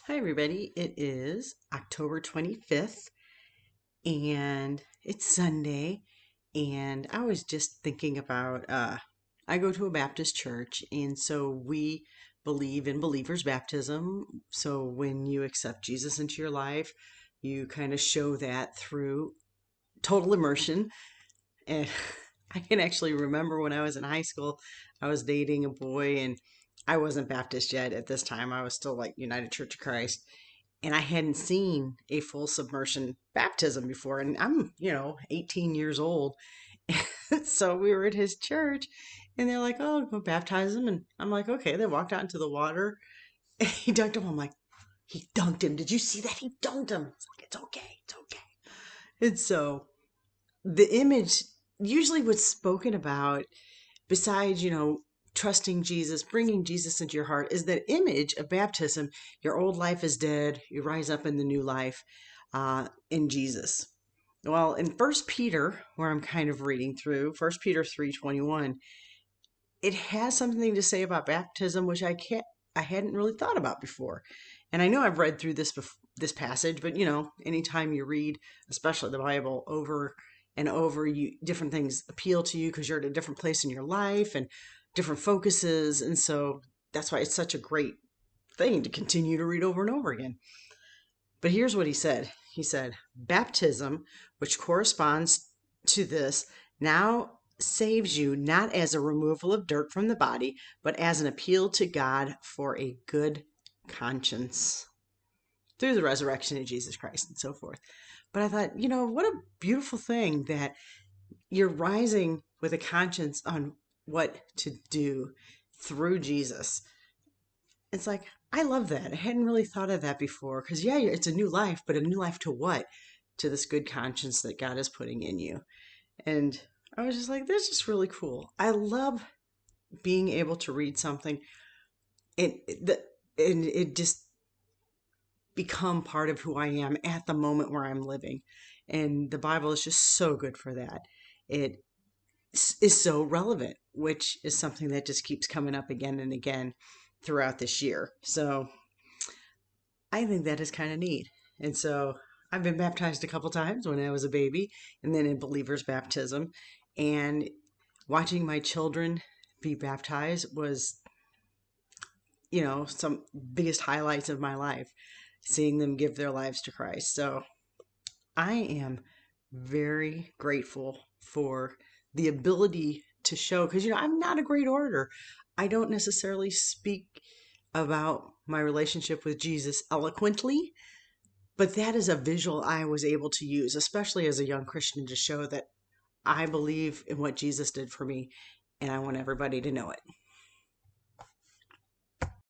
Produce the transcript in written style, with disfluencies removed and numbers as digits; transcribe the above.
Hi, everybody. It is October 25th and it's Sunday. And I was just thinking about, I go to a Baptist church, and so we believe in believer's baptism. So when you accept Jesus into your life, you kind of show that through total immersion. And I can actually remember when I was in high school, I was dating a boy, and I wasn't Baptist yet at this time. I was still like United Church of Christ, and I hadn't seen a full submersion baptism before. And I'm, 18 years old. So we were at his church, and they're like, "Oh, go baptize him." And I'm like, "Okay." They walked out into the water. And he dunked him. I'm like, "He dunked him. Did you see that? He dunked him." It's like, "It's okay. It's okay." And so the image, usually what's spoken about, besides, trusting Jesus, bringing Jesus into your heart, is that image of baptism. Your old life is dead. You rise up in the new life in Jesus. Well, in First Peter, where I'm kind of reading through, First Peter 3:21, it has something to say about baptism, which I hadn't really thought about before. And I know I've read through this passage, but anytime you read, especially the Bible, over and over, you different things appeal to you because you're at a different place in your life and different focuses. And so that's why it's such a great thing to continue to read over and over again. But here's what he said. He said, "Baptism, which corresponds to this, now saves you not as a removal of dirt from the body, but as an appeal to God for a good conscience through the resurrection of Jesus Christ," and so forth. But I thought, what a beautiful thing that you're rising with a conscience on what to do through Jesus. It's like, I love that. I hadn't really thought of that before, because, yeah, it's a new life, but a new life to what? To this good conscience that God is putting in you. And I was just like, that's just really cool. I love being able to read something and it just become part of who I am at the moment where I'm living. And the Bible is just so good for that. It is so relevant, which is something that just keeps coming up again and again throughout this year. So I think that is kind of neat. And so I've been baptized a couple times when I was a baby, and then in believer's baptism. And watching my children be baptized was, some biggest highlights of my life, seeing them give their lives to Christ. So I am very grateful for the ability to show, because, I'm not a great orator. I don't necessarily speak about my relationship with Jesus eloquently, but that is a visual I was able to use, especially as a young Christian, to show that I believe in what Jesus did for me, and I want everybody to know it.